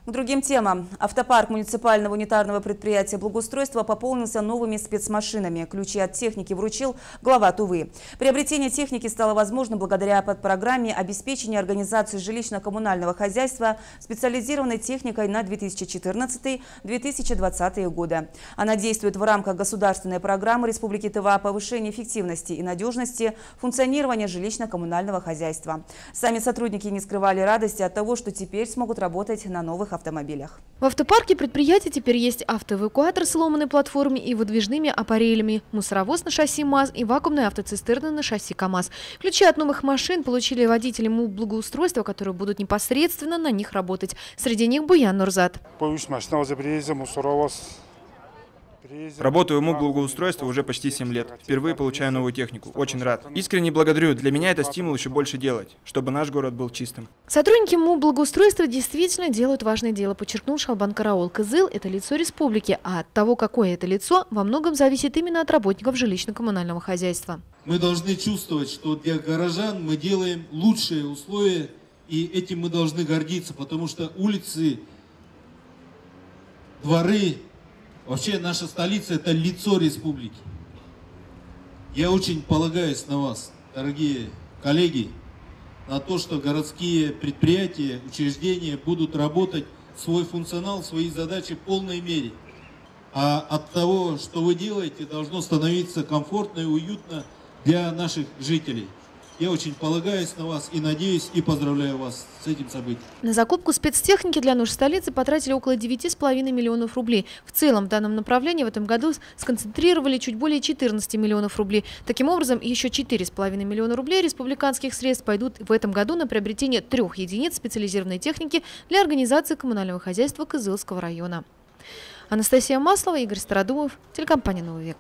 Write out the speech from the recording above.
К другим темам. Автопарк муниципального унитарного предприятия благоустройства пополнился новыми спецмашинами. Ключи от техники вручил глава Тувы. Приобретение техники стало возможным благодаря подпрограмме обеспечения организации жилищно-коммунального хозяйства специализированной техникой на 2014-2020 годы. Она действует в рамках государственной программы Республики Тыва о повышении эффективности и надежности функционирования жилищно-коммунального хозяйства. Сами сотрудники не скрывали радости от того, что теперь смогут работать на новых автомобилях. В автопарке предприятия теперь есть автоэвакуатор с сломанной платформой и выдвижными аппарелями, мусоровоз на шасси МАЗ и вакуумная автоцистерна на шасси КАМАЗ. Ключи от новых машин получили водители МУП благоустройства, которые будут непосредственно на них работать. Среди них Буян Нурзат. Работаю в МУП благоустройства уже почти 7 лет. Впервые получаю новую технику. Очень рад. Искренне благодарю. Для меня это стимул еще больше делать, чтобы наш город был чистым. Сотрудники МУП благоустройства действительно делают важное дело, подчеркнул Шалбан Караул. Кызыл – это лицо республики, а от того, какое это лицо, во многом зависит именно от работников жилищно-коммунального хозяйства. Мы должны чувствовать, что для горожан мы делаем лучшие условия, и этим мы должны гордиться, потому что улицы, дворы, вообще наша столица – это лицо республики. Я очень полагаюсь на вас, дорогие коллеги, на то, что городские предприятия, учреждения будут работать свой функционал, свои задачи в полной мере. А от того, что вы делаете, должно становиться комфортно и уютно для наших жителей. Я очень полагаюсь на вас и надеюсь, и поздравляю вас с этим событием. На закупку спецтехники для нужд столицы потратили около 9,5 миллионов рублей. В целом в данном направлении в этом году сконцентрировали чуть более 14 миллионов рублей. Таким образом, еще 4,5 миллиона рублей республиканских средств пойдут в этом году на приобретение 3 единиц специализированной техники для организации коммунального хозяйства Кызылского района. Анастасия Маслова, Игорь Стародумов, телекомпания «Новый век».